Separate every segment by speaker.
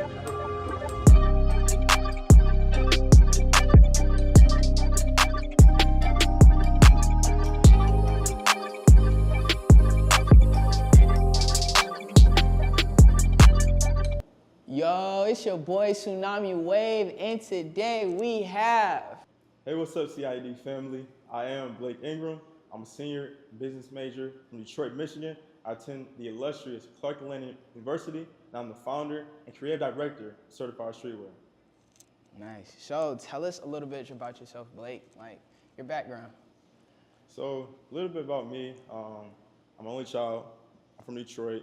Speaker 1: Yo, it's your boy Tsunami Wave, and today we have...
Speaker 2: Hey, what's up, CID family? I am Blake Ingram. I'm a senior business major from Detroit, Michigan. I attend the illustrious Clark Atlanta University, and I'm the founder and creative director of Certified Streetwear.
Speaker 1: Nice. So tell us a little bit about yourself, Blake, like your background.
Speaker 2: So a little bit about me. I'm an only child. I'm from Detroit.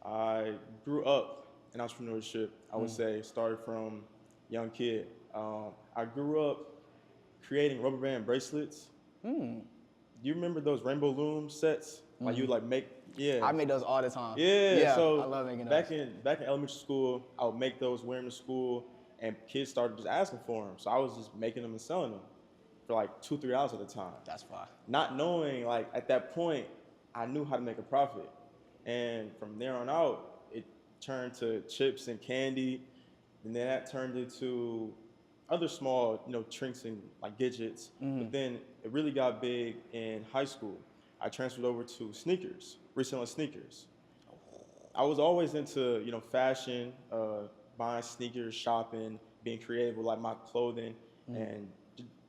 Speaker 2: I grew up in entrepreneurship, I would say, started from young kid. I grew up creating rubber band bracelets. Do you remember those rainbow loom sets? Like you would like make,
Speaker 1: I make those all the time.
Speaker 2: Yeah, so
Speaker 1: I love making those.
Speaker 2: Back in elementary school, I would make those, wear them to school, and kids started just asking for them. So I was just making them and selling them for like $2-3 at a time.
Speaker 1: That's fine.
Speaker 2: Not knowing, like at that point, I knew how to make a profit. And from there on out, it turned to chips and candy, and then that turned into other small, trinks and like gadgets. But then it really got big in high school. I transferred over to sneakers, reselling sneakers. I was always into, fashion, buying sneakers, shopping, being creative with like my clothing, and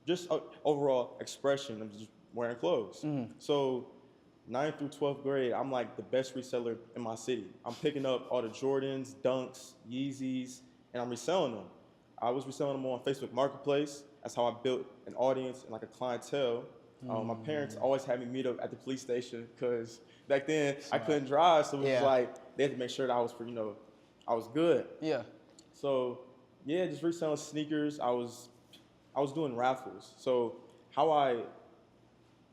Speaker 2: just overall expression of just wearing clothes. So 9th through 12th grade, I'm like the best reseller in my city. I'm picking up all the Jordans, Dunks, Yeezys, and I'm reselling them. I was reselling them on Facebook Marketplace. That's how I built an audience and like a clientele. My parents always had me meet up at the police station because back then I couldn't drive, so it was like they had to make sure that I was, I was good.
Speaker 1: Yeah.
Speaker 2: So yeah, just reselling sneakers. I was doing raffles. So how I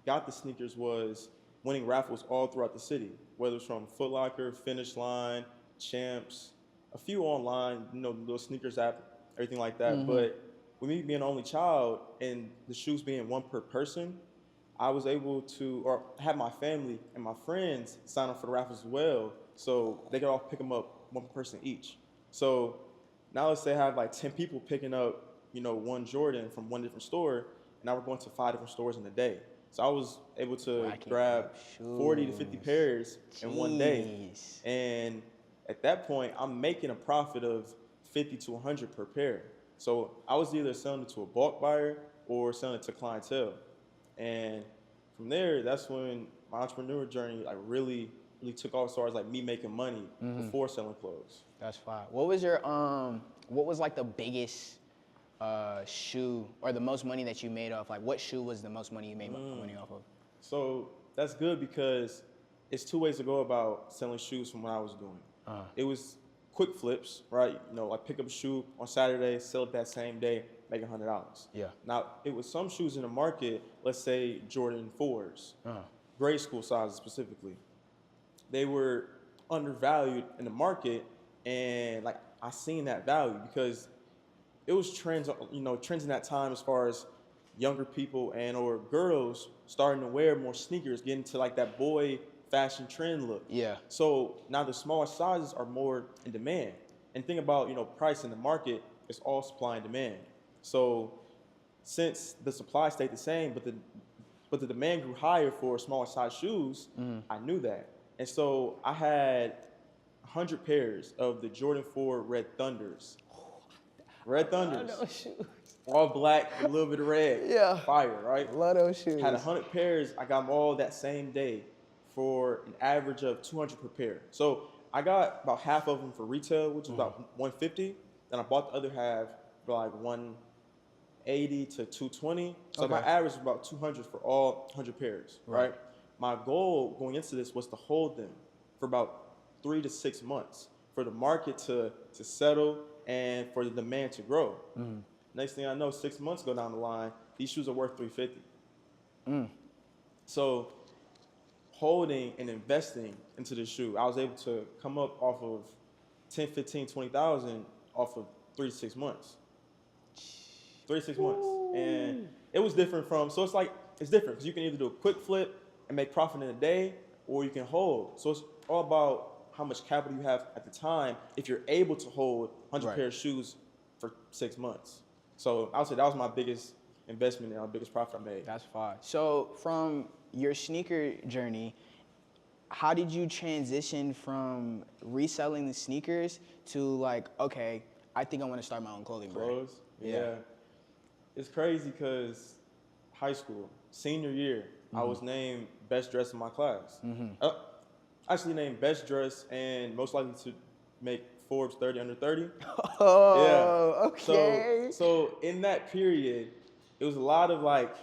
Speaker 2: got the sneakers was winning raffles all throughout the city, whether it's from Foot Locker, Finish Line, Champs, a few online, little sneakers app, everything like that. But with me being an only child and the shoes being one per person, I was able to, or have my family and my friends sign up for the raffles as well, so they could all pick them up one person each. So now let's say I have like 10 people picking up, one Jordan from one different store, and now we're going to 5 different stores in a day. So I was able to grab 40 to 50 pairs in one day. And at that point, I'm making a profit of 50 to 100 per pair. So I was either selling it to a bulk buyer or selling it to clientele. And from there, that's when my entrepreneur journey like really took off as far as like me making money before selling clothes.
Speaker 1: That's fine. What was your what was like the biggest shoe or the most money that you made off? Like what shoe was the most money you made money off of?
Speaker 2: So that's good because it's 2 ways to go about selling shoes from what I was doing. It was quick flips, right? Like pick up a shoe on Saturday, sell it that same day, make $100.
Speaker 1: Yeah.
Speaker 2: Now, it was some shoes in the market, let's say Jordan 4s, grade school sizes specifically. They were undervalued in the market, and like I seen that value because it was trends, trends in that time as far as younger people and or girls starting to wear more sneakers, getting to like that boy fashion trend look.
Speaker 1: Yeah.
Speaker 2: So now the smaller sizes are more in demand. And think about, price in the market is all supply and demand. So since the supply stayed the same, but the demand grew higher for smaller size shoes, I knew that. And so I had 100 pairs of the Jordan 4 Red Thunders. Red Thunders.
Speaker 1: Love those shoes.
Speaker 2: All black, a little bit of red.
Speaker 1: Yeah.
Speaker 2: Fire, right?
Speaker 1: Love those shoes.
Speaker 2: Had 100 pairs. I got them all that same day for an average of 200 per pair. So I got about half of them for retail, which was about 150. Then I bought the other half for like 180 to 220. So my average was about 200 for all 100 pairs, right? My goal going into this was to hold them for about 3 to 6 months for the market to settle and for the demand to grow. Next thing I know, 6 months go down the line, these shoes are worth $350. So holding and investing into the shoe, I was able to come up off of 10, 15, 20,000 off of 3 to 6 months. 3 to 6 months. And it was different from, so it's different because you can either do a quick flip and make profit in a day, or you can hold. So it's all about how much capital you have at the time if you're able to hold 100
Speaker 1: Right.
Speaker 2: pair of shoes for 6 months. So I would say that was my biggest investment and my biggest profit I made.
Speaker 1: That's fine. So from your sneaker journey, how did you transition from reselling the sneakers to like, okay, I think I want to start my own clothing brand?
Speaker 2: Clothes?
Speaker 1: Yeah.
Speaker 2: Yeah. It's crazy because high school, senior year, I was named best dressed in my class. Actually named best dressed and most likely to make Forbes 30 under 30.
Speaker 1: Oh, okay.
Speaker 2: So in that period, it was a lot of like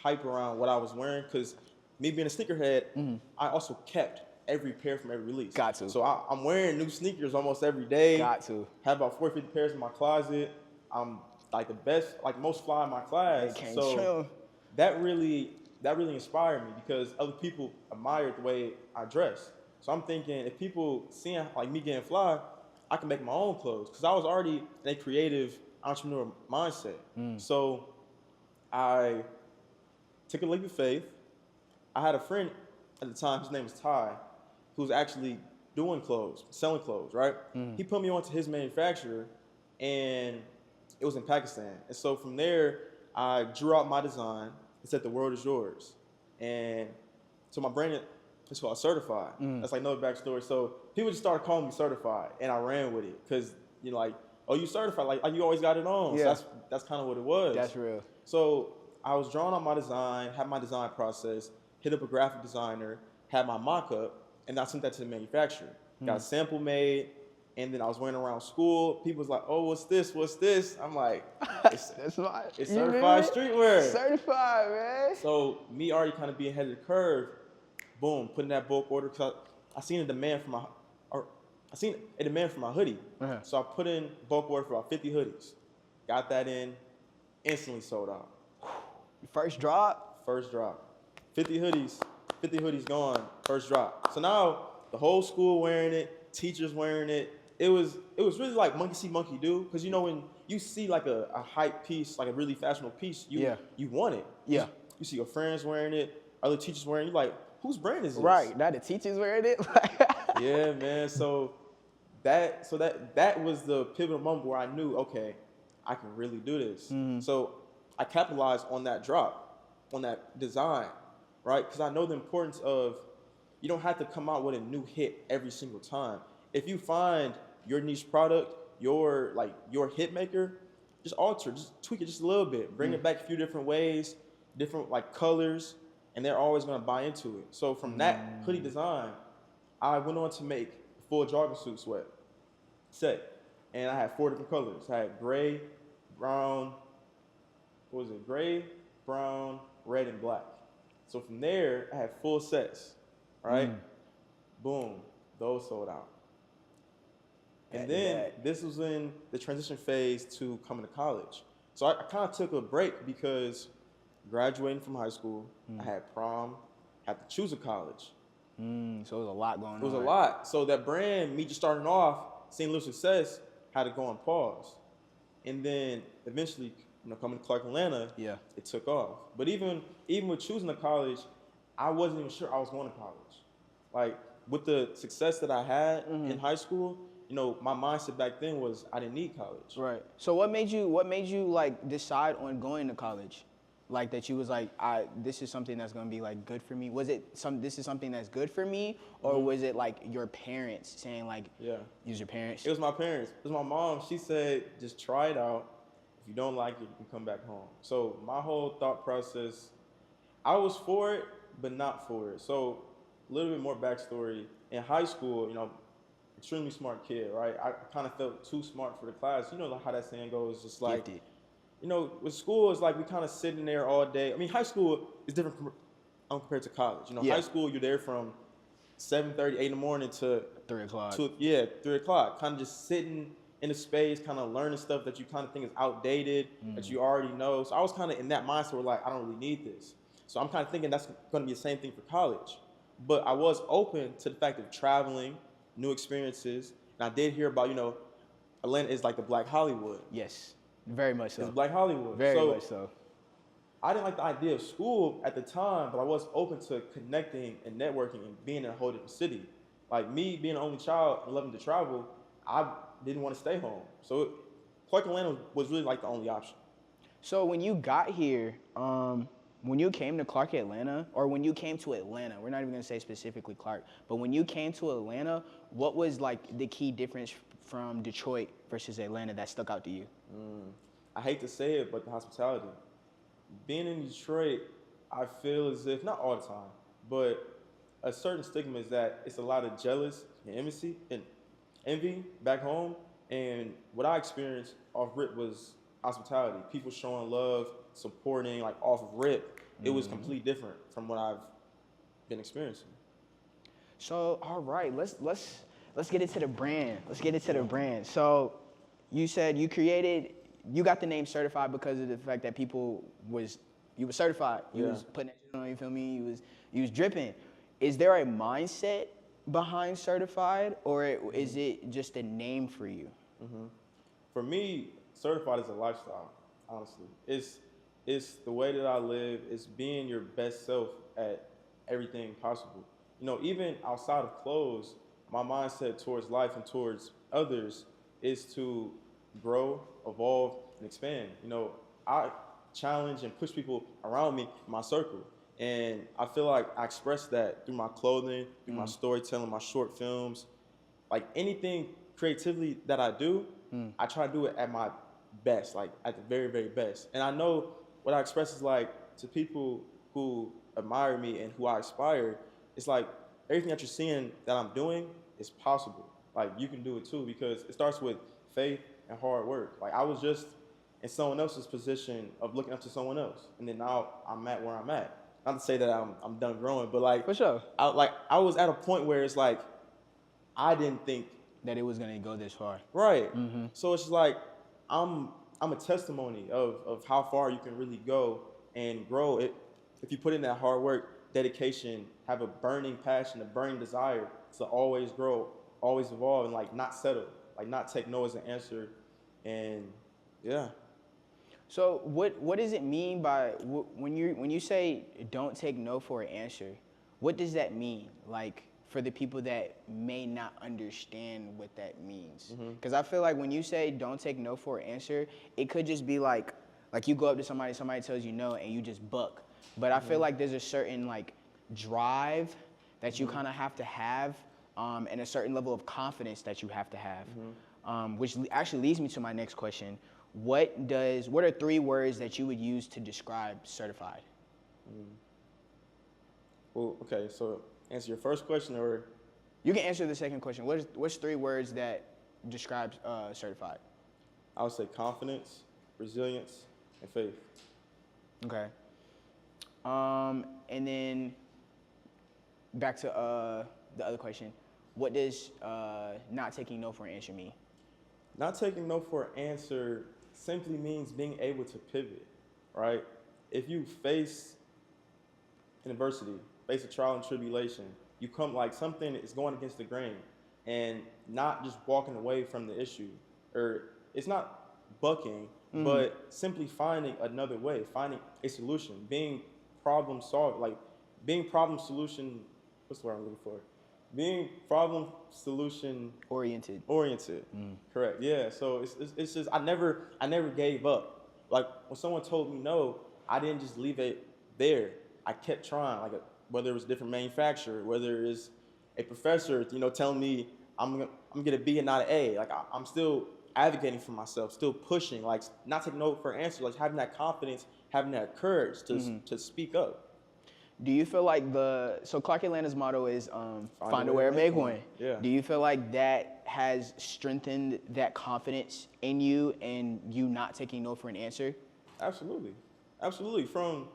Speaker 2: hype around what I was wearing because me being a sneakerhead, I also kept every pair from every release.
Speaker 1: Got to.
Speaker 2: So I'm wearing new sneakers almost every day.
Speaker 1: Got to.
Speaker 2: Have about 40, 50 pairs in my closet. I'm like the best, like most fly in my class.
Speaker 1: It came
Speaker 2: So
Speaker 1: true.
Speaker 2: that really inspired me because other people admired the way I dress. So I'm thinking if people seeing like me getting fly, I can make my own clothes because I was already in a creative entrepreneur mindset. So I took a leap of faith. I had a friend at the time, his name was Ty, who was actually doing clothes, selling clothes, right? He put me onto his manufacturer, and it was in Pakistan. And so from there, I drew out my design and said, "The world is yours." And so my brand is called Certified. That's like another backstory. So people just started calling me Certified, and I ran with it because like, oh, you certified, like you always got it on.
Speaker 1: Yeah.
Speaker 2: So that's kind of what it was.
Speaker 1: That's real.
Speaker 2: So I was drawing on my design, had my design process, hit up a graphic designer, had my mock-up, and I sent that to the manufacturer. Got a sample made, and then I was wearing around school. People was like, "Oh, what's this? What's this?" I'm like,
Speaker 1: That's why.
Speaker 2: it's certified streetwear.
Speaker 1: Certified, man.
Speaker 2: So me already kind of being ahead of the curve, boom, putting that bulk order because I seen a demand for my hoodie. So I put in bulk order for about 50 hoodies. Got that in, instantly sold out.
Speaker 1: First drop?
Speaker 2: First drop. 50 hoodies gone, first drop. So now the whole school wearing it, teachers wearing it. It was really like monkey see, monkey do. Because when you see like a hype piece, like a really fashionable piece, you want it.
Speaker 1: Yeah.
Speaker 2: You see your friends wearing it, other teachers wearing it. You're like, whose brand is this?
Speaker 1: Right. Now the teachers wearing it.
Speaker 2: Yeah, man. So that was the pivotal moment where I knew, okay, I can really do this. So I capitalized on that drop, on that design, right? Because I know the importance of you don't have to come out with a new hit every single time. If you find your niche product, your hit maker, just alter, just tweak it just a little bit, bring it back a few different ways, different like colors, and they're always gonna buy into it. So from that hoodie design, I went on to make a full jogging suit set, and I had 4 different colors. I had gray, brown, gray, brown, red, and black. So from there, I had full sets, right? Boom, those sold out. And then this was in the transition phase to coming to college. So I kind of took a break because graduating from high school, I had prom, had to choose a college.
Speaker 1: So it was a lot going on.
Speaker 2: It was a lot. So that brand, me just starting off, seeing little success, had to go on pause. And then eventually, coming to Clark, Atlanta, it took off. But even with choosing a college, I wasn't even sure I was going to college. Like with the success that I had in high school, my mindset back then was I didn't need college.
Speaker 1: Right. So what made you like decide on going to college? Like that you was like, this is something that's gonna be like good for me. Was it this is something that's good for me, or was it like your parents saying like, use your parents?
Speaker 2: It was my parents. It was my mom. She said, just try it out. If you don't like it, you can come back home. So my whole thought process, I was for it, but not for it. So a little bit more backstory. In high school, extremely smart kid, right? I kind of felt too smart for the class. You know like how that saying goes, just like,
Speaker 1: Gifted.
Speaker 2: With school, it's like we kind of sitting there all day. I mean, high school is different compared to college. High school, you're there from 7:30, 8 in the morning to
Speaker 1: 3 o'clock.
Speaker 2: 3 o'clock. Kind of just sitting in a space, kind of learning stuff that you kind of think is outdated, that you already know. So I was kind of in that mindset where like, I don't really need this. So I'm kind of thinking that's going to be the same thing for college. But I was open to the fact of traveling, new experiences. And I did hear about, Atlanta is like the Black Hollywood.
Speaker 1: Yes. Very much so.
Speaker 2: It's Black Hollywood.
Speaker 1: Very much so.
Speaker 2: I didn't like the idea of school at the time, but I was open to connecting and networking and being in a whole different city. Like me being an only child and loving to travel, I didn't want to stay home. So Clark Atlanta was really like the only option.
Speaker 1: So when you got here, when you came to Clark, Atlanta, or when you came to Atlanta, we're not even gonna say specifically Clark, but when you came to Atlanta, what was like the key difference from Detroit versus Atlanta that stuck out to you?
Speaker 2: I hate to say it, but the hospitality. Being in Detroit, I feel as if, not all the time, but a certain stigma is that it's a lot of jealous and envy back home. And what I experienced off rip was hospitality. People showing love, supporting, like off rip. It was completely different from what I've been experiencing.
Speaker 1: So all right, let's get into the brand. Let's get into the brand. So you said you got the name certified because of the fact that you were certified. You was putting that shit on, you feel me? You was dripping. Is there a mindset behind certified, or is it just a name for you?
Speaker 2: For me, certified is a lifestyle, honestly. It's the way that I live. It's being your best self at everything possible. You know, even outside of clothes, my mindset towards life and towards others is to grow, evolve, and expand. You know, I challenge and push people around me in my circle. And I feel like I express that through my clothing, through my storytelling, my short films. Like anything creatively that I do, I try to do it at my best, like at the very, very best. And I know what I express is like to people who admire me and who I aspire, it's like everything that you're seeing that I'm doing is possible. Like you can do it too, because it starts with faith and hard work. Like I was just in someone else's position of looking up to someone else, and then now I'm at where I'm at. Not to say that I'm done growing, but like
Speaker 1: For sure.
Speaker 2: I was at a point where it's like I didn't think
Speaker 1: That it was gonna go this far.
Speaker 2: right. So it's like I'm a testimony of how far you can really go and grow it if you put in that hard work, dedication, have a burning passion, a burning desire to always grow, always evolve, and like not settle, like not take no as an answer, and yeah.
Speaker 1: So what does it mean by when you say don't take no for an answer? What does that mean? Like for the people that may not understand what that means, because I feel like when you say don't take no for an answer, it could just be like you go up to somebody tells you no, and you just buck. But I feel like there's a certain like drive that you kind of have, and a certain level of confidence that you have to have, which actually leads me to my next question. What are 3 words that you would use to describe certified?
Speaker 2: Well, okay, so answer your first question, or
Speaker 1: You can answer the second question. What's 3 words that describes certified?
Speaker 2: I would say confidence, resilience, and faith.
Speaker 1: Okay. And then back to the other question. What does not taking no for an answer mean?
Speaker 2: Not taking no for an answer simply means being able to pivot, right? If you face an adversity, face a trial and tribulation, you come like something is going against the grain, and not just walking away from the issue, or it's not bucking, but simply finding another way, finding a solution, being problem solved, like being problem solution, what's the word I'm looking for? Being problem solution
Speaker 1: Oriented.
Speaker 2: Correct. Yeah. So it's just I never gave up. Like when someone told me no, I didn't just leave it there. I kept trying. Like whether it was a different manufacturer, whether it's a professor, telling me I'm gonna get a B and not an A. Like I'm still advocating for myself, still pushing. Like not taking no for an answer. Like having that confidence, having that courage to speak up.
Speaker 1: Do you feel like so Clark Atlanta's motto is find a way or make one.
Speaker 2: Yeah.
Speaker 1: Do you feel like that has strengthened that confidence in you and you not taking no for an answer?
Speaker 2: Absolutely. From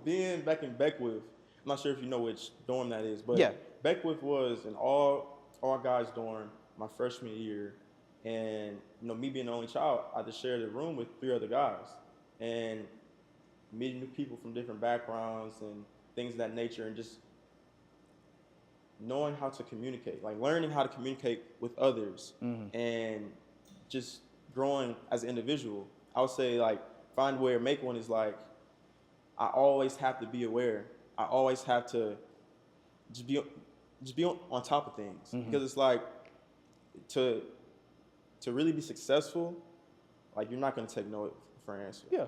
Speaker 2: being back in Beckwith, I'm not sure if you know which dorm that is, but
Speaker 1: yeah.
Speaker 2: Beckwith was an all guys dorm my freshman year, and me being the only child, I just shared a room with 3 other guys, and meeting new people from different backgrounds and things of that nature, and just knowing how to communicate, like learning how to communicate with others, and just growing as an individual. I would say like find a way or make one is like I always have to be aware. I always have to just be on top of things, because it's like to really be successful, like you're not gonna take no for an answer.
Speaker 1: Yeah.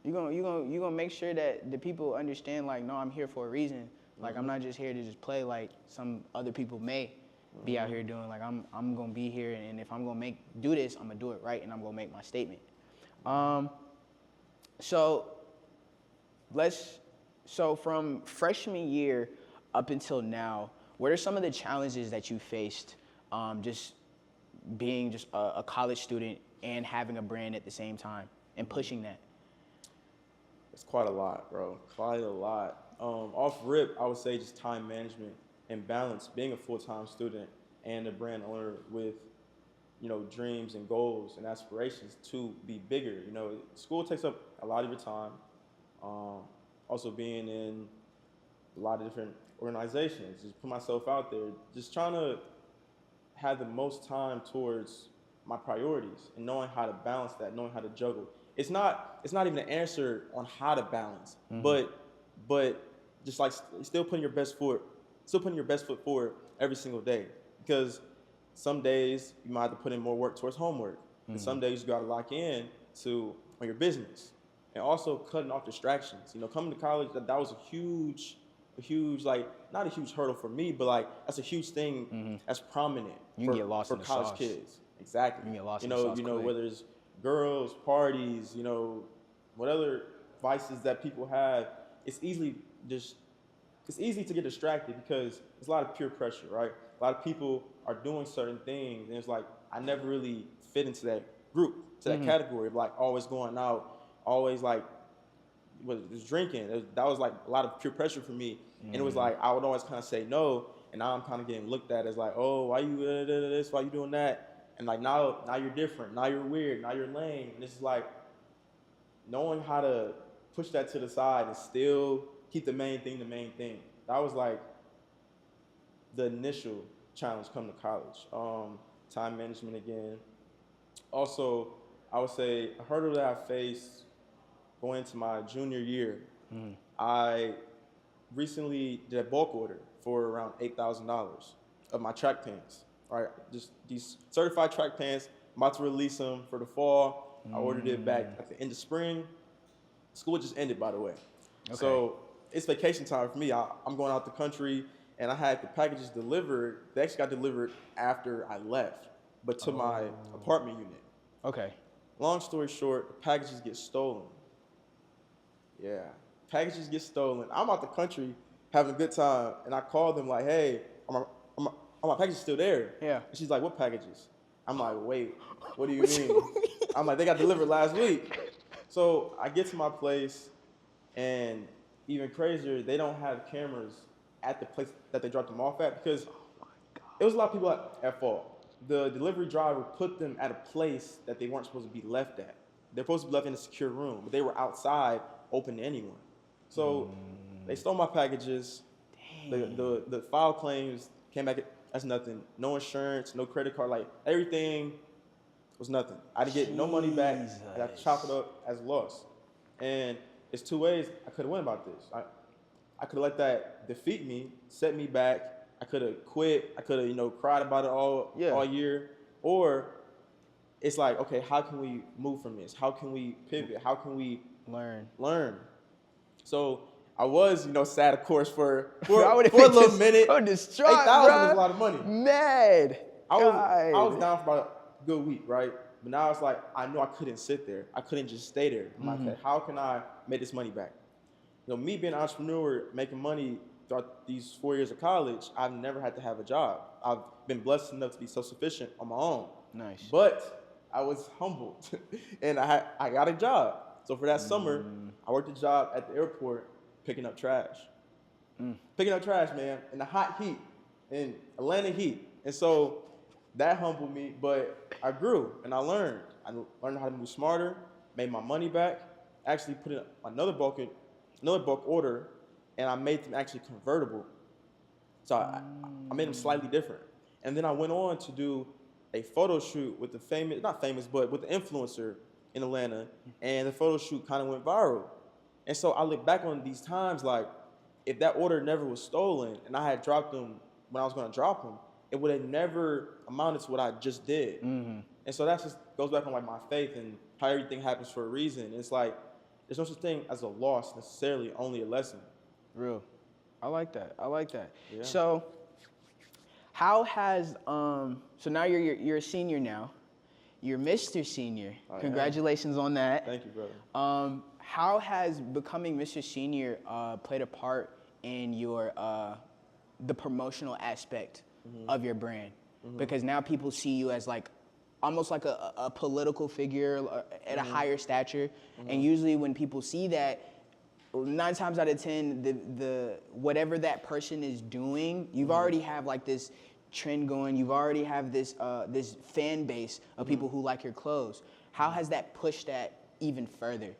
Speaker 1: You gonna make sure that the people understand, like, no, I'm here for a reason. Like, I'm not just here to just play like some other people may be out here doing. Like, I'm gonna be here, and if I'm gonna do this, I'm gonna do it right, and I'm gonna make my statement. So from freshman year up until now, what are some of the challenges that you faced, just being just a college student and having a brand at the same time and pushing that?
Speaker 2: It's quite a lot, bro. Quite a lot. Off rip, I would say just time management and balance. Being a full-time student and a brand owner with, dreams and goals and aspirations to be bigger. School takes up a lot of your time. Also being in a lot of different organizations, just put myself out there, just trying to have the most time towards my priorities and knowing how to balance that, knowing how to juggle. It's not even an answer on how to balance, but just like still putting your best foot forward every single day. Because some days you might have to put in more work towards homework, and some days you got to lock in on your business, and also cutting off distractions. Coming to college, that was a huge, like, not a huge hurdle for me, but like that's a huge thing that's prominent
Speaker 1: Get lost
Speaker 2: for
Speaker 1: in the
Speaker 2: college
Speaker 1: sauce.
Speaker 2: Kids. Exactly.
Speaker 1: You get lost in the sauce quick.
Speaker 2: Whether it's girls, parties, what other vices that people have, it's easy to get distracted because there's a lot of peer pressure, right? A lot of people are doing certain things, and it's like I never really fit into that group, to that category of like always going out, always like was drinking. That was like a lot of peer pressure for me, and it was like I would always kind of say no, and now I'm kind of getting looked at as like, oh, why you this? Why you doing that? And like now you're different. Now you're weird. Now you're lame. And it's like knowing how to push that to the side and still keep the main thing the main thing. That was like the initial challenge coming to college. Time management again. Also, I would say a hurdle that I faced going into my junior year, I recently did a bulk order for around $8,000 of my track pants. Right, just these certified track pants. I'm about to release them for the fall. I ordered it back at the end of spring. School just ended, by the way. Okay. So it's vacation time for me. I'm going out the country, and I had the packages delivered. They actually got delivered after I left, but to my apartment unit.
Speaker 1: Okay.
Speaker 2: Long story short, the packages get stolen. Yeah, packages get stolen. I'm out the country having a good time, and I called them like, hey, my package is still there.
Speaker 1: Yeah.
Speaker 2: And she's like, what packages? I'm like, wait, what do you mean? I'm like, they got delivered last week. So I get to my place, and even crazier, they don't have cameras at the place that they dropped them off at, because it was a lot of people at fault. The delivery driver put them at a place that they weren't supposed to be left at. They're supposed to be left in a secure room, but they were outside, open to anyone. So they stole my packages. The file claims came back as nothing. No insurance, no credit card, like everything was nothing. I didn't get no money back. I got to chop it up as loss. And it's two ways I could have went about this. I could have let that defeat me, set me back. I could have quit. I could have, cried about it all year. Or it's like, okay, how can we move from this? How can we pivot? How can we learn? So I was, sad, of course, for a little minute.
Speaker 1: I'm distraught,
Speaker 2: $8,000 was a lot of money.
Speaker 1: Mad.
Speaker 2: I was down for about a good week, right? But now it's like, I know I couldn't sit there. I couldn't just stay there. I'm like, how can I make this money back? Me being an entrepreneur, making money throughout these 4 years of college, I've never had to have a job. I've been blessed enough to be self-sufficient on my own.
Speaker 1: Nice.
Speaker 2: But I was humbled, and I got a job. So for that summer, I worked a job at the airport picking up trash. Picking up trash, man, in the hot heat, in Atlanta heat. And so that humbled me, but I grew and I learned. I learned how to move smarter, made my money back, actually put in another bulk order, and I made them actually convertible. So I made them slightly different. And then I went on to do a photo shoot with with the influencer in Atlanta, and the photo shoot kind of went viral. And so I look back on these times like, if that order never was stolen and I had dropped them when I was going to drop them, it would have never amounted to what I just did. And so that just goes back on like my faith and how everything happens for a reason. It's like there's no such thing as a loss necessarily, only a lesson.
Speaker 1: Real. I like that. I like that.
Speaker 2: Yeah.
Speaker 1: So how has so now you're a senior now. You're Mr. Senior. Congratulations on that.
Speaker 2: Thank you, brother.
Speaker 1: How has becoming Mr. Senior played a part in your the promotional aspect of your brand? Because now people see you as like almost like a political figure at a higher stature, and usually when people see that, 9 times out of 10, the whatever that person is doing, you've already have like this trend going. You've already have this this fan base of people who like your clothes. How has that pushed that even further?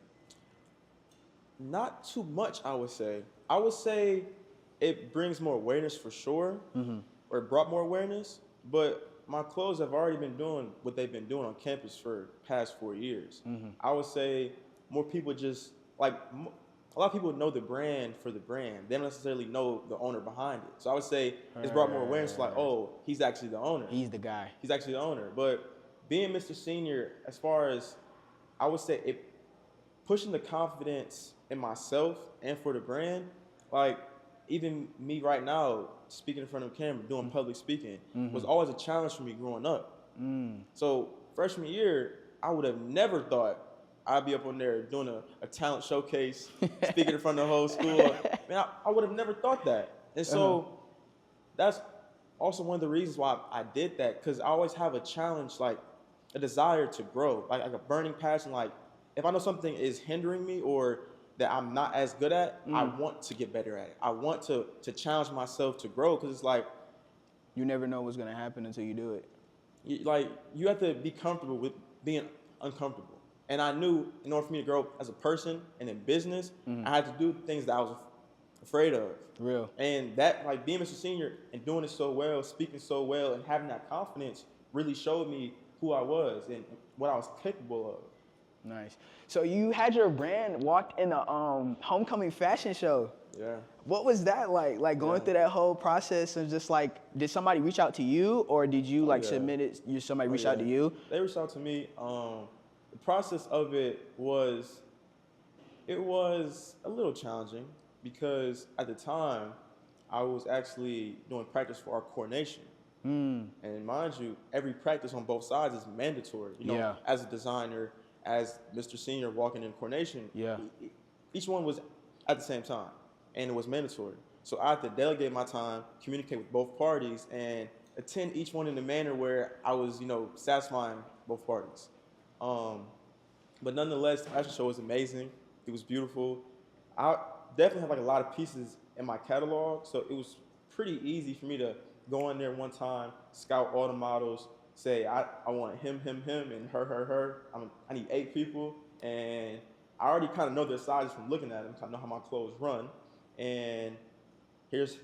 Speaker 2: Not too much, I would say. I would say it brings more awareness for sure, or it brought more awareness. But my clothes have already been doing what they've been doing on campus for past 4 years. I would say more people just like. A lot of people know the brand for the brand. They don't necessarily know the owner behind it. So I would say it's brought more awareness. Like, oh, he's actually the owner.
Speaker 1: He's the guy.
Speaker 2: He's actually the owner. But being Mr. Senior, as far as I would say, it pushing the confidence in myself and for the brand. Like even me right now, speaking in front of the camera, doing public speaking, was always a challenge for me growing up. So freshman year, I would have never thought I'd be up on there doing a talent showcase, speaking in front of the whole school. Man, I would have never thought that. And so that's also one of the reasons why I did that, because I always have a challenge, like a desire to grow, like a burning passion. Like if I know something is hindering me or that I'm not as good at, I want to get better at it. I want to challenge myself to grow, because it's like,
Speaker 1: you never know what's going to happen until you do it.
Speaker 2: You have to be comfortable with being uncomfortable. And I knew in order for me to grow as a person and in business, I had to do things that I was afraid of.
Speaker 1: Real.
Speaker 2: And that, like being Mr. Senior and doing it so well, speaking so well, and having that confidence really showed me who I was and what I was capable of.
Speaker 1: Nice. So you had your brand walk in the homecoming fashion show.
Speaker 2: Yeah.
Speaker 1: What was that like? Like going through that whole process of just like, did somebody reach out to you, or did you submit it? Somebody reached out to you?
Speaker 2: They reached out to me. The process of it was a little challenging, because at the time I was actually doing practice for our coordination. And mind you, every practice on both sides is mandatory. You know, as a designer, as Mr. Senior walking in coordination, each one was at the same time, and it was mandatory. So I had to delegate my time, communicate with both parties, and attend each one in a manner where I was, satisfying both parties. But nonetheless, the fashion show was amazing. It was beautiful. I definitely had like a lot of pieces in my catalog, so it was pretty easy for me to go in there one time, scout all the models, say I want him, and her. I need 8 people, and I already kind of know their sizes from looking at them, because I know how my clothes run. And here's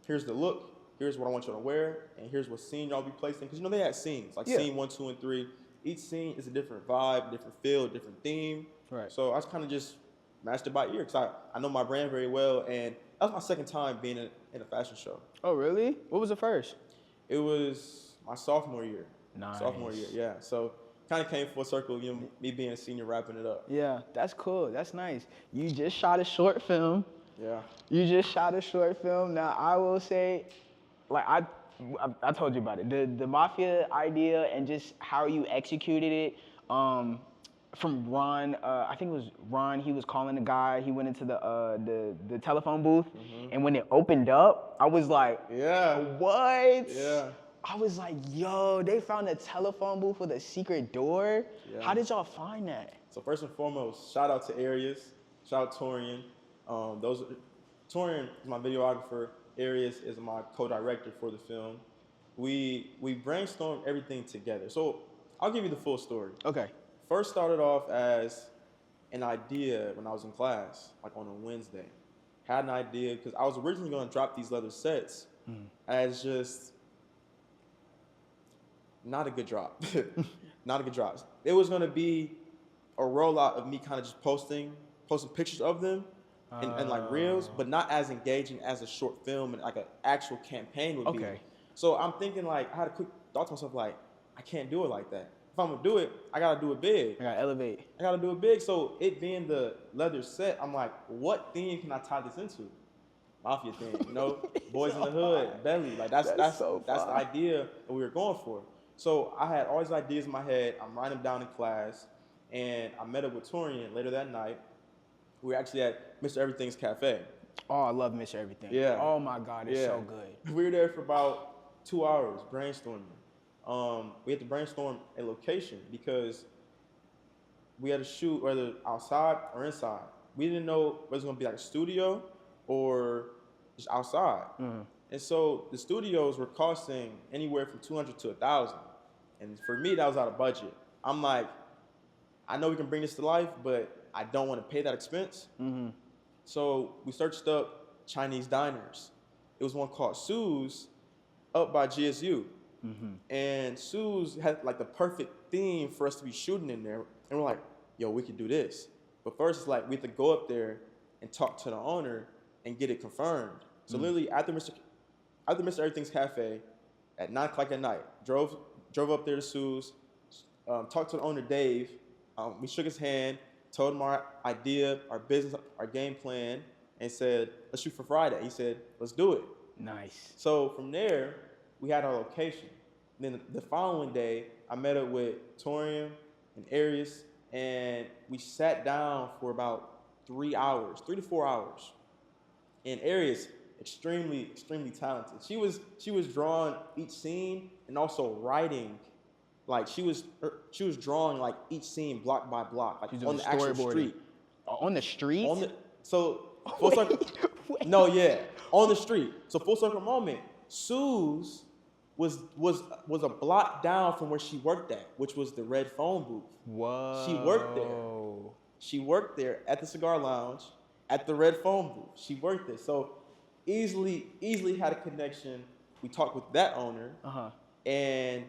Speaker 2: the look. Here's what I want you to wear, and here's what scene y'all be placed in. Because they had scenes, like scene 1, 2, and 3. Each scene is a different vibe, different feel, different theme. Right. So I was kind of just matched it by ear, because I know my brand very well, and that was my second time being in a fashion show. Oh, really? What was the first? It was my sophomore year. Nice. Sophomore year, yeah. So kind of came full circle, me being a senior, wrapping it up. Yeah, that's cool. That's nice. You just shot a short film. Yeah. You just shot a short film. Now, I will say, like, I told you about it. The Mafia idea and just how you executed it, from Ron, I think it was Ron, he was calling the guy, he went into the telephone booth, and when it opened up, I was like, what? Yeah. I was like, yo, they found a telephone booth with a secret door? Yeah. How did y'all find that? So first and foremost, shout out to Arius, shout out Torian. Torian is my videographer. Arius is my co-director for the film. We brainstormed everything together. So I'll give you the full story. Okay. First started off as an idea when I was in class, like on a Wednesday. Had an idea, because I was originally going to drop these leather sets as just not a good drop. Not a good drop. It was going to be a rollout of me kind of just posting pictures of them, and like reels, but not as engaging as a short film and like an actual campaign would be.
Speaker 1: Okay.
Speaker 2: So I'm thinking like I had a quick thought to myself like I can't do it like that. If I'm gonna do it, I gotta do it big.
Speaker 1: I gotta elevate.
Speaker 2: I gotta do it big. So it being the leather set, I'm like, what theme can I tie this into? Mafia theme, you know, boys in the hood, belly. Like that's
Speaker 1: so
Speaker 2: the
Speaker 1: fire.
Speaker 2: idea that we were going for. So I had all these ideas in my head. I'm writing them down in class, and I met up with Torian later that night. We were actually at Mr. Everything's Cafe.
Speaker 1: Oh, I love Mr. Everything.
Speaker 2: Yeah.
Speaker 1: Oh my God, it's so good.
Speaker 2: We were there for about 2 hours brainstorming. We had to brainstorm a location because we had to shoot whether outside or inside. We didn't know whether it was gonna be like a studio or just outside. And so the studios were costing anywhere from $200 to $1,000. And for me, that was out of budget. I'm like, I know we can bring this to life, but I don't want to pay that expense. So we searched up Chinese diners. It was one called Sue's up by GSU. And Sue's had like the perfect theme for us to be shooting in there. And we're like, yo, we could do this. But first, it's like we have to go up there and talk to the owner and get it confirmed. So literally after Mr. Everything's Cafe at 9 o'clock at night, drove up there to Sue's, talked to the owner, Dave. We shook his hand, told him our idea, our business, our game plan, and said, let's shoot for Friday. He said, let's do it.
Speaker 1: Nice.
Speaker 2: So from there, we had our location. And then the following day, I met up with Torium and Arius, and we sat down for about 3 to 4 hours. And Arius, extremely talented. She was drawing each scene and also writing. Like she was drawing like each scene block by block, like on the actual street.
Speaker 1: On the street?
Speaker 2: Full circle. No, yeah, on the street. So full circle moment. Sue's was a block down from where she worked at, which was the Red Phone booth.
Speaker 1: Whoa.
Speaker 2: She worked there. She worked there at the cigar lounge, at the Red Phone booth. She worked there. So easily had a connection. We talked with that owner, and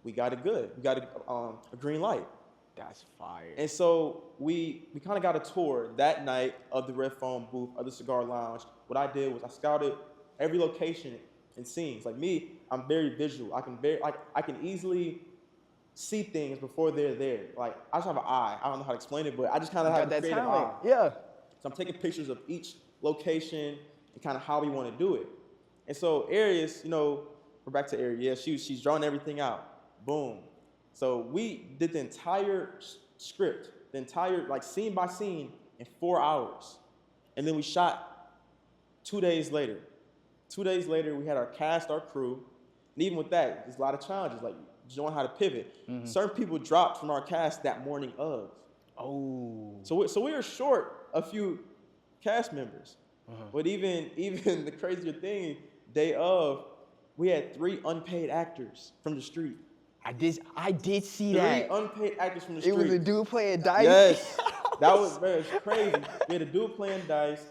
Speaker 2: we got it good. We got a green light.
Speaker 1: That's fire.
Speaker 2: And so we kind of got a tour that night of the Red Phone booth, of the cigar lounge. What I did was I scouted every location and scenes. Like me, I'm very visual. I can easily see things before they're there. Like I just have an eye. I don't know how to explain it, but I just kind of have a creative eye.
Speaker 1: Yeah.
Speaker 2: So I'm taking pictures of each location and kind of how we want to do it. And so Arius, we're back to Arius. Yeah, she's drawing everything out. Boom. So we did the entire script, the entire like scene by scene in 4 hours. And then we shot 2 days later. 2 days later, we had our cast, our crew. And even with that, there's a lot of challenges, like just knowing how to pivot. Certain people dropped from our cast that morning of.
Speaker 1: Oh.
Speaker 2: So we were short a few cast members. But even the crazier thing, day of, we had 3 unpaid actors from the street.
Speaker 1: I did see that.
Speaker 2: 3 unpaid actors from the street.
Speaker 1: It was a dude playing dice.
Speaker 2: Yes. That was crazy. We had a dude playing dice.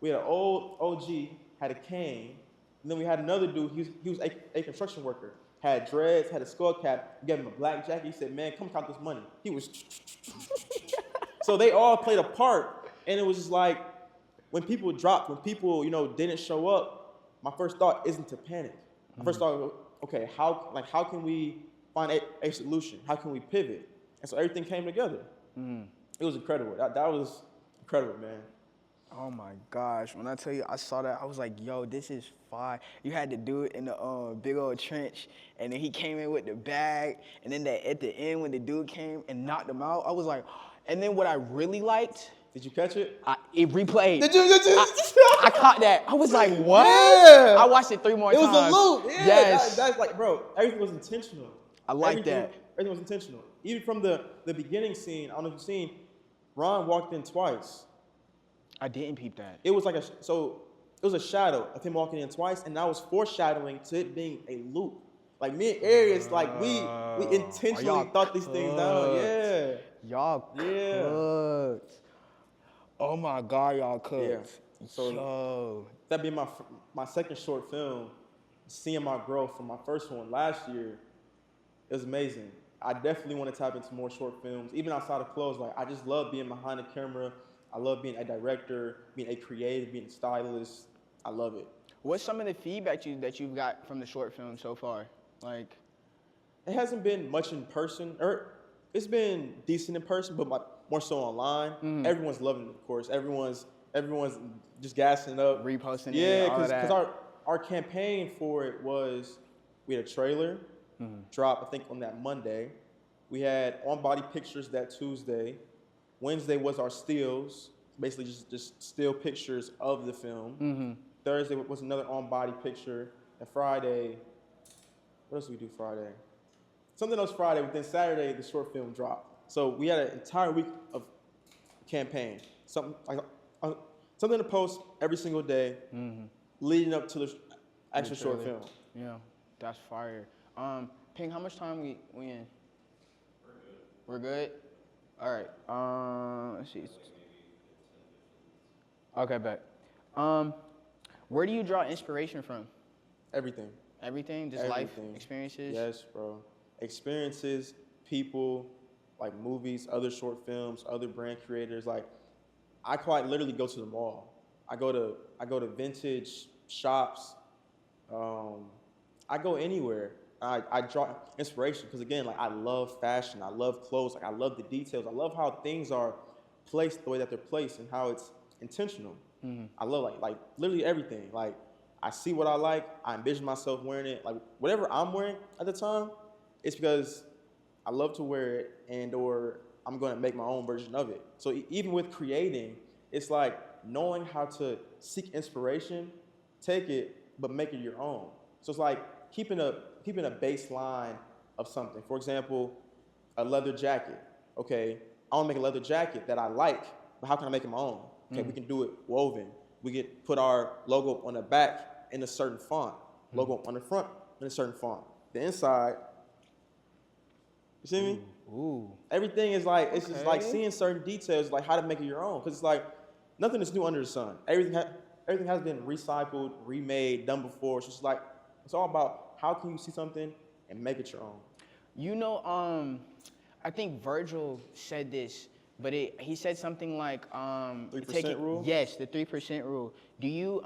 Speaker 2: We had an old OG, had a cane. And then we had another dude, he was a construction worker. Had dreads, had a skull cap. We gave him a black jacket. He said, man, come count this money. He was... So they all played a part. And it was just like, when people dropped, when people, didn't show up, my first thought isn't to panic. My first thought was, okay, how can we find a solution? How can we pivot? And so everything came together. It was incredible. That was incredible, man.
Speaker 1: Oh my gosh. When I tell you I saw that, I was like, yo, this is fire. You had to do it in the big old trench, and then he came in with the bag, and then at the end when the dude came and knocked him out, I was like, and then what I really liked,
Speaker 2: did you catch it?
Speaker 1: It replayed.
Speaker 2: Did you?
Speaker 1: I caught that. I was like, what?
Speaker 2: Yeah.
Speaker 1: I watched it 3 more times.
Speaker 2: It was a loop. Yeah,
Speaker 1: yes.
Speaker 2: That's like, bro, everything was intentional.
Speaker 1: I like that.
Speaker 2: Everything was intentional. Even from the beginning scene, I don't know if you've seen, Ron walked in twice.
Speaker 1: I didn't peep that.
Speaker 2: It was it was a shadow of him walking in twice, and that was foreshadowing to it being a loop. Like me and Arius, like we intentionally thought these things down. Yeah.
Speaker 1: Y'all cooked. Oh my God, y'all cooked.
Speaker 2: Yeah. So that being my second short film, seeing my growth from my first one last year, it was amazing. I definitely want to tap into more short films, even outside of clothes. Like I just love being behind the camera. I love being a director, being a creative, being a stylist. I love it.
Speaker 1: What's some of the feedback that you've got from the short film so far? Like,
Speaker 2: It hasn't been much in person, or it's been decent in person, but more so online. Everyone's loving it, of course. Everyone's just gassing up,
Speaker 1: reposting it,
Speaker 2: yeah,
Speaker 1: all of that.
Speaker 2: because our campaign for it was we had a trailer drop, I think, on that Monday. We had on-body pictures that Tuesday. Wednesday was our stills, basically just still pictures of the film. Thursday was another on-body picture, and Friday, what else did we do Friday? Something else Friday, but then Saturday the short film dropped. So we had an entire week of campaign, something to post every single day, leading up to the actual short film.
Speaker 1: Yeah, that's fire. Ping, how much time we in? We're good. All right. Let's see. Okay, bet. Where do you draw inspiration from?
Speaker 2: Everything.
Speaker 1: Everything? Just life experiences?
Speaker 2: Yes, bro. Experiences, people, like movies, other short films, other brand creators. Like, I quite literally go to the mall. I go to vintage shops. I go anywhere. I draw inspiration because, again, like, I love fashion. I love clothes. Like, I love the details. I love how things are placed the way that they're placed and how it's intentional. I love like literally everything. Like, I see what I like. I envision myself wearing it. Like, whatever I'm wearing at the time, it's because I love to wear it, and or I'm going to make my own version of it. So even with creating, it's like knowing how to seek inspiration, take it, but make it your own. So it's like keeping a baseline of something. For example, a leather jacket. Okay, I want to make a leather jacket that I like, but how can I make it my own? Okay, we can do it woven. We can put our logo on the back in a certain font, logo on the front in a certain font. The inside, you see me?
Speaker 1: Ooh.
Speaker 2: Everything is like, it's just like seeing certain details, like how to make it your own. Because it's like, nothing is new under the sun. Everything has been recycled, remade, done before. So it's like, it's all about how can you see something and make it your own.
Speaker 1: You know, I think Virgil said this, but he said something like
Speaker 2: 3% rule?
Speaker 1: Yes, the 3% rule. Do you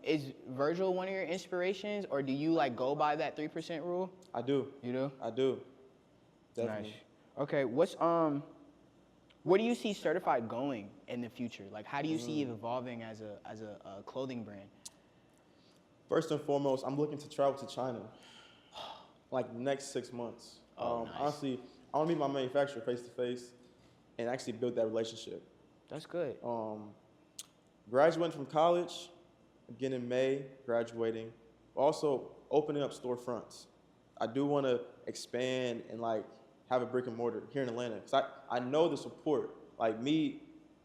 Speaker 1: is Virgil one of your inspirations, or do you like go by that 3% rule?
Speaker 2: I do.
Speaker 1: You do?
Speaker 2: I do. Definitely.
Speaker 1: Nice. Okay, where do you see Certified going in the future? Like, how do you see it evolving as a clothing brand?
Speaker 2: First and foremost, I'm looking to travel to China, like next 6 months.
Speaker 1: Nice.
Speaker 2: Honestly, I want to meet my manufacturer face to face and actually build that relationship.
Speaker 1: That's good.
Speaker 2: Graduating from college, again in May, graduating. Also opening up storefronts. I do want to expand and like have a brick and mortar here in Atlanta, because I know the support. Like, me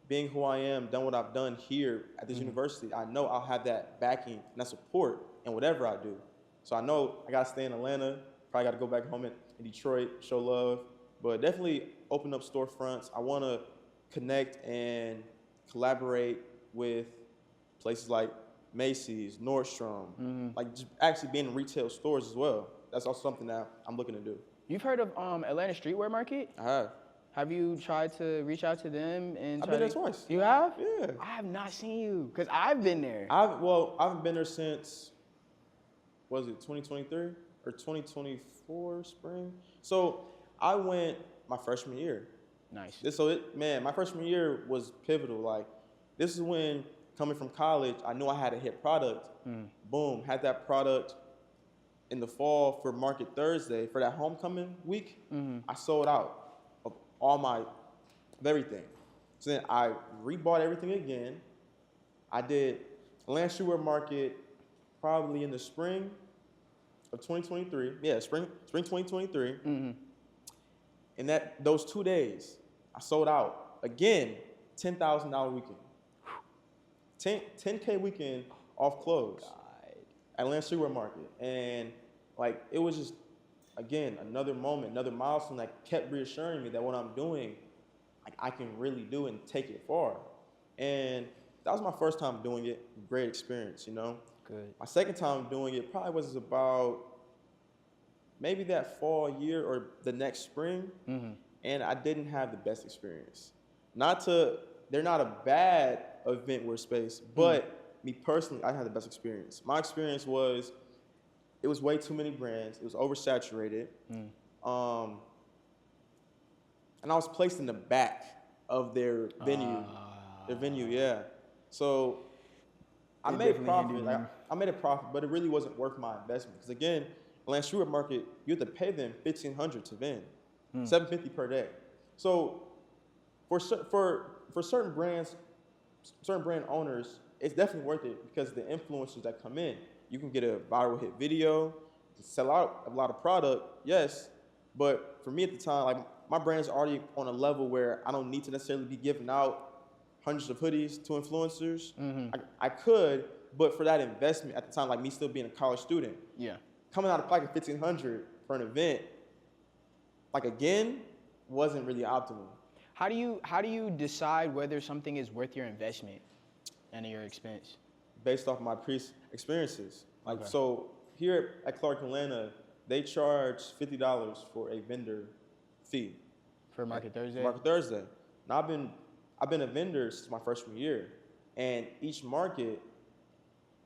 Speaker 2: being who I am, done what I've done here at this university, I know I'll have that backing and that support in whatever I do. So I know I gotta stay in Atlanta, probably gotta go back home in Detroit, show love, but definitely open up storefronts. I wanna connect and collaborate with places like Macy's, Nordstrom, like just actually being in retail stores as well. That's also something that I'm looking to do.
Speaker 1: You've heard of Atlanta Streetwear Market?
Speaker 2: I have.
Speaker 1: Have you tried to reach out to them and
Speaker 2: I've been there twice.
Speaker 1: You have?
Speaker 2: Yeah.
Speaker 1: I have not seen you, because I've been there.
Speaker 2: I haven't been there since, was it 2023 or 2024 spring? So I went my freshman year.
Speaker 1: Nice.
Speaker 2: My freshman year was pivotal. Like, this is when, coming from college, I knew I had a hit product. Boom, had that product in the fall for Market Thursday, for that homecoming week. I sold out of everything. So then I rebought everything again. I did Atlanta Streetwear Market probably in the spring of 2023. Yeah, spring 2023. And those 2 days, I sold out again, $10,000 weekend. 10K weekend off clothes at Atlanta Streetwear Market. And like, it was just, again, another moment, another milestone that kept reassuring me that what I'm doing, like, I can really do and take it far. And that was my first time doing it. Great experience, you know?
Speaker 1: Good.
Speaker 2: My second time doing it probably was about maybe that fall year or the next spring. And I didn't have the best experience. Not to they're not a bad event wear space, but me personally, I had the best experience. My experience was, it was way too many brands. It was oversaturated. And I was placed in the back of their venue. Their venue, yeah. So I made profit. I made a profit, but it really wasn't worth my investment. Because again, Atlanta streetwear market, you have to pay them $1,500 to vend, $750 per day. So for certain brands, certain brand owners, it's definitely worth it because the influencers that come in, you can get a viral hit video, sell out a lot of product, yes. But for me at the time, like my brand's already on a level where I don't need to necessarily be giving out hundreds of hoodies to influencers. I could, but for that investment at the time, like me still being a college student, coming out of pocket $1,500 for an event, like again, wasn't really optimal.
Speaker 1: How do you decide whether something is worth your investment and your expense?
Speaker 2: Based off my previous experiences. Like so here at Clark Atlanta, they charge $50 for a vendor fee.
Speaker 1: For Market Thursday?
Speaker 2: Market Thursday. Now I've been a vendor since my freshman year. And each market,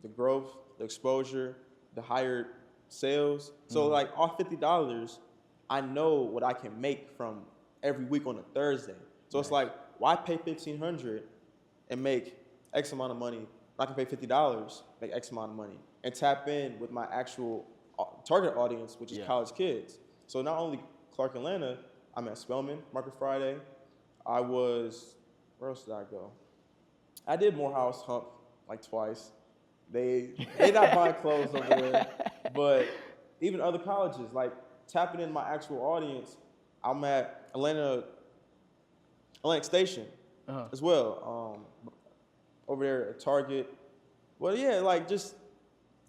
Speaker 2: the growth, the exposure, the higher sales. So like off $50, I know what I can make from every week on a Thursday. So it's like, why pay $1,500 and make X amount of money? I can pay $50, make X amount of money, and tap in with my actual target audience, which is college kids. So not only Clark Atlanta, I'm at Spelman, Market Friday. I was, where else did I go? I did Morehouse Hump like twice. They not buying clothes over there, but even other colleges, like tapping in my actual audience. I'm at Atlantic Station as well, over there at Target. Well, yeah, like just,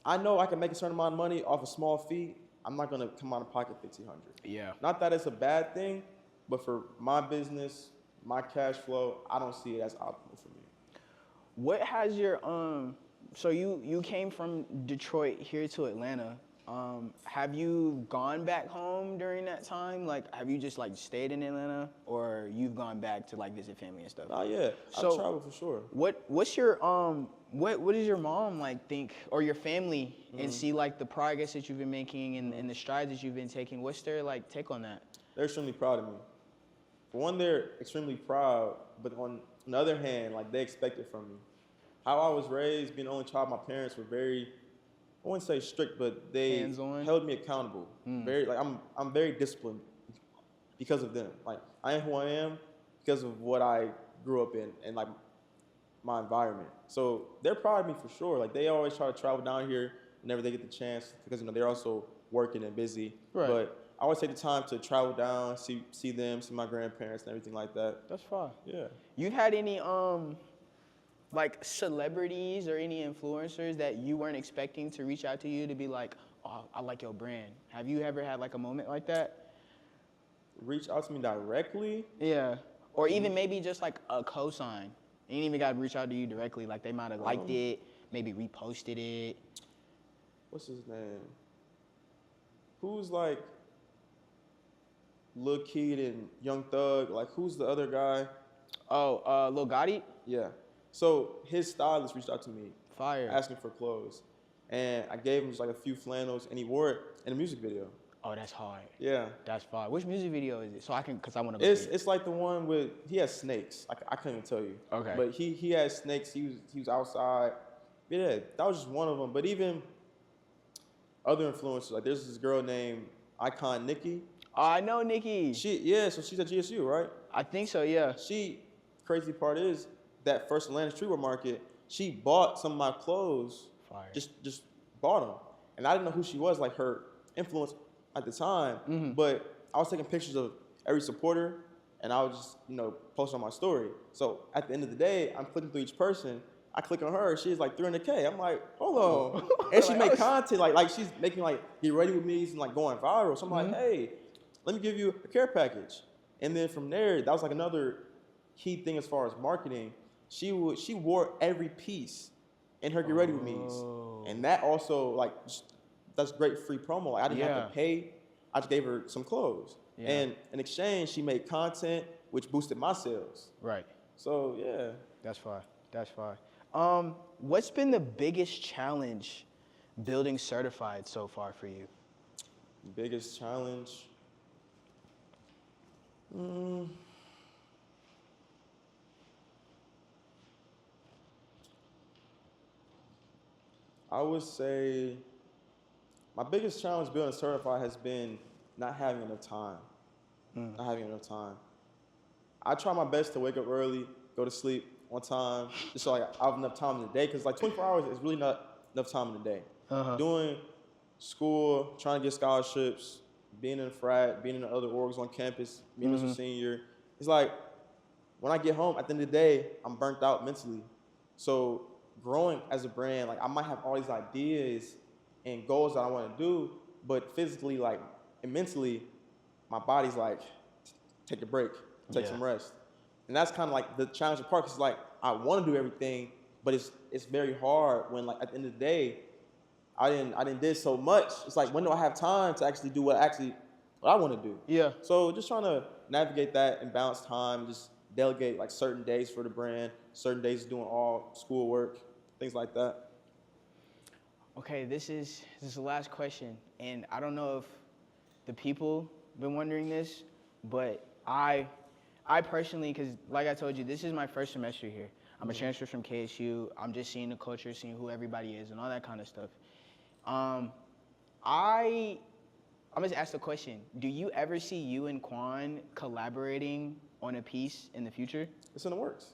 Speaker 2: I know I can make a certain amount of money off a small fee. I'm not gonna come out of pocket $1,500.
Speaker 1: Yeah.
Speaker 2: Not that it's a bad thing, but for my business, my cash flow, I don't see it as optimal for me.
Speaker 1: What has your so you came from Detroit here to Atlanta. Have you gone back home during that time? Like, have you just like stayed in Atlanta, or you've gone back to like visit family and stuff?
Speaker 2: Oh yeah,
Speaker 1: So
Speaker 2: I travel for sure.
Speaker 1: What's your what does your mom like think, or your family, and see like the progress that you've been making and the strides that you've been taking? What's their like take on that?
Speaker 2: They're extremely proud of me. For one, they're extremely proud, but on the other hand, like they expect it from me. How I was raised, being the only child, my parents were very, I wouldn't say strict, but they held me accountable. Very, like I'm very disciplined because of them. Like I am who I am because of what I grew up in and like my environment. So they're proud of me for sure. Like they always try to travel down here whenever they get the chance because they're also working and busy.
Speaker 1: Right.
Speaker 2: But I always take the time to travel down, see them, see my grandparents and everything like that.
Speaker 1: That's fine.
Speaker 2: Yeah.
Speaker 1: You've had any like celebrities or any influencers that you weren't expecting to reach out to you to be like, oh, I like your brand? Have you ever had like a moment like that?
Speaker 2: Reach out to me directly?
Speaker 1: Yeah. Or even maybe just like a cosign. You ain't even got to reach out to you directly. Like they might have liked it, maybe reposted it.
Speaker 2: What's his name? Who's like Lil Keed and Young Thug? Like who's the other guy?
Speaker 1: Oh, Lil Gotti?
Speaker 2: Yeah. So his stylist reached out to me,
Speaker 1: Fire,
Speaker 2: asking for clothes, and I gave him just like a few flannels, and he wore it in a music video.
Speaker 1: Oh, that's hard.
Speaker 2: Yeah.
Speaker 1: That's fire. Which music video is it? So I can, cause I want to go.
Speaker 2: It's like the one with, he has snakes. I couldn't even tell you.
Speaker 1: Okay.
Speaker 2: But he has snakes. He was outside. Yeah, that was just one of them. But even other influencers, like there's this girl named Icon Nikki.
Speaker 1: Oh, I know Nikki.
Speaker 2: So she's at GSU, right?
Speaker 1: I think so, yeah.
Speaker 2: Crazy part is that first Atlanta streetwear market, she bought some of my clothes.
Speaker 1: Fire.
Speaker 2: Just bought them. And I didn't know who she was, like her influence at the time. But I was taking pictures of every supporter and I was just, post on my story. So at the end of the day, I'm clicking through each person. I click on her, she's like 300K. I'm like, hold on. And she make content, like she's making like Get Ready With Me's and like going viral. So I'm like, hey, let me give you a care package. And then from there, that was like another key thing as far as marketing. She wore every piece in her Get Ready With Me's. And that also like, that's great free promo. Like, I didn't have to pay. I just gave her some clothes. Yeah. And in exchange, she made content, which boosted my sales.
Speaker 1: Right.
Speaker 2: So yeah.
Speaker 1: That's fine. That's fine. What's been the biggest challenge building certified so far for you?
Speaker 2: Biggest challenge. I would say my biggest challenge building certified has been not having enough time. Not having enough time. I try my best to wake up early, go to sleep on time, just so like I have enough time in the day. Because like 24 hours is really not enough time in the day. Doing school, trying to get scholarships, being in a frat, being in the other orgs on campus, being Mr. Senior. It's like when I get home at the end of the day, I'm burnt out mentally. So growing as a brand, like I might have all these ideas and goals that I want to do, but physically, like and mentally, my body's like, take a break, take some rest. And that's kind of like the challenging part, because like I want to do everything, but it's very hard when like at the end of the day, I didn't did so much. It's like, when do I have time to actually do what I want to do?
Speaker 1: Yeah.
Speaker 2: So just trying to navigate that and balance time, just delegate like certain days for the brand, certain days doing all schoolwork, things like that.
Speaker 1: Okay, this is the last question, and I don't know if the people been wondering this, but I personally, because like I told you, this is my first semester here. I'm a transfer from KSU. I'm just seeing the culture, seeing who everybody is, and all that kind of stuff. I'm gonna ask the question: do you ever see you and Quan collaborating on a piece in the future?
Speaker 2: It's in the works.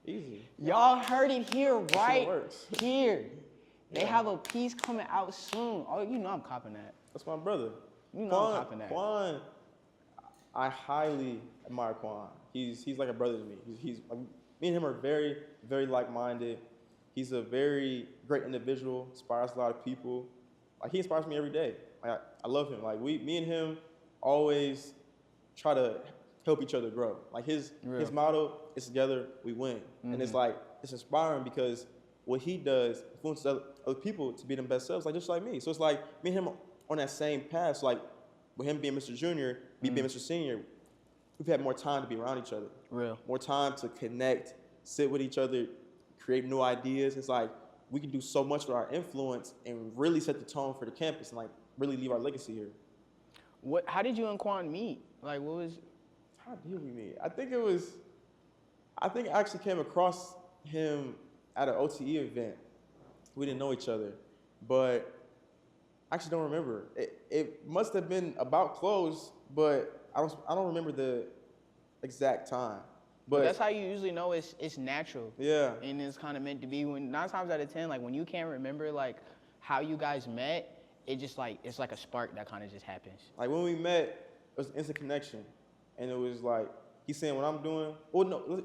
Speaker 2: Easy.
Speaker 1: Y'all heard it here, right
Speaker 2: works.
Speaker 1: here. They have a piece coming out soon. Oh, you know I'm copping that.
Speaker 2: That's my brother.
Speaker 1: You know I'm copping that.
Speaker 2: Quan, I highly admire Quan. He's like a brother to me. He's like, me and him are very, very like-minded. He's a very great individual, inspires a lot of people. Like, he inspires me every day. Like, I love him. Like, me and him always try to help each other grow. Like, his motto is together we win. And it's like, it's inspiring because what he does influences other people to be their best selves, like just like me. So it's like me and him on that same path. So like with him being Mr. Junior, me being Mr. Senior, we've had more time to be around each other.
Speaker 1: Real.
Speaker 2: More time to connect, sit with each other, create new ideas. It's like we can do so much with our influence and really set the tone for the campus and like really leave our legacy here.
Speaker 1: How did you and Quan meet? Like, what was?
Speaker 2: How did we meet? I think I actually came across him at an OTE event. We didn't know each other, but I actually don't remember. It must have been about close, but I don't remember the exact time. But
Speaker 1: that's how you usually know it's natural.
Speaker 2: Yeah.
Speaker 1: And it's kind of meant to be. When 9 times out of 10, like when you can't remember like how you guys met, it just like it's like a spark that kind of just happens.
Speaker 2: Like when we met, it was an instant connection, and it was like he's saying what I'm doing. Oh no.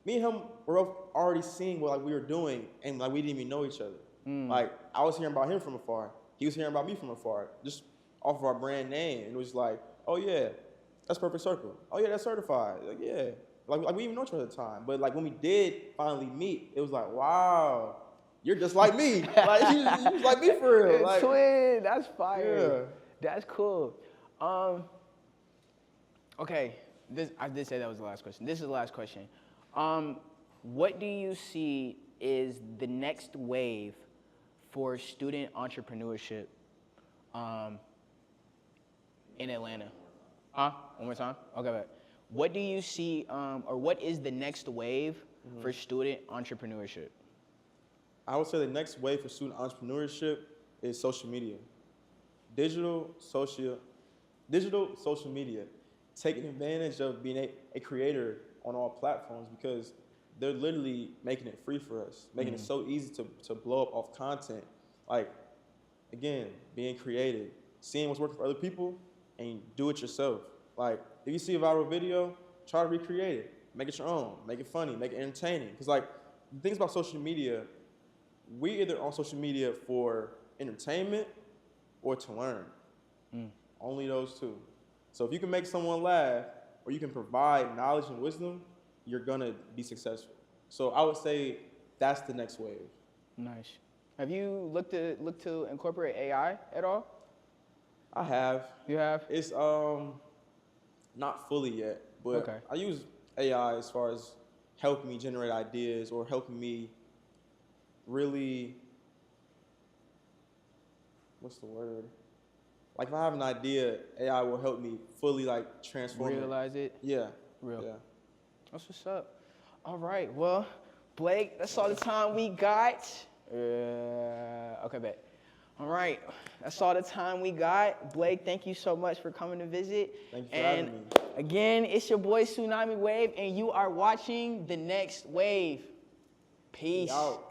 Speaker 2: Me and him were already seeing what like we were doing, and like we didn't even know each other. Like I was hearing about him from afar. He was hearing about me from afar, just off of our brand name. And it was like, oh yeah, that's Perfect Circle. Oh yeah, that's certified. Like yeah, like we didn't even know each other at the time. But like when we did finally meet, it was like, wow, you're just like me. Like you was like me for real. Like,
Speaker 1: twin, that's fire.
Speaker 2: Yeah.
Speaker 1: That's cool. Okay, I did say that was the last question. This is the last question. What do you see is the next wave for student entrepreneurship in Atlanta? One more time? Okay, back. What do you see, or what is the next wave for student entrepreneurship?
Speaker 2: I would say the next wave for student entrepreneurship is social media. Digital social media. Taking advantage of being a creator on all platforms, because they're literally making it free for us, making it so easy to blow up off content. Like, again, being creative, seeing what's working for other people, and do it yourself. Like, if you see a viral video, try to recreate it. Make it your own. Make it funny. Make it entertaining. Because, like, the things about social media, we either on social media for entertainment or to learn. Only those two. So if you can make someone laugh, or you can provide knowledge and wisdom, you're gonna be successful. So I would say that's the next wave.
Speaker 1: Nice. Have you looked to incorporate AI at all?
Speaker 2: I have.
Speaker 1: You have?
Speaker 2: It's not fully yet, but
Speaker 1: Okay.
Speaker 2: I use AI as far as helping me generate ideas or helping me really, what's the word? Like if I have an idea, AI will help me fully like transform
Speaker 1: Realize it.
Speaker 2: Yeah.
Speaker 1: Real.
Speaker 2: Yeah.
Speaker 1: That's what's up. All right. Well, Blake, that's all the time we got. Okay, bet. All right. That's all the time we got. Blake, thank you so much for coming to visit.
Speaker 2: Thank you for having me.
Speaker 1: Again, it's your boy Tsunami Wave, and you are watching The Next Wave. Peace.
Speaker 2: Out.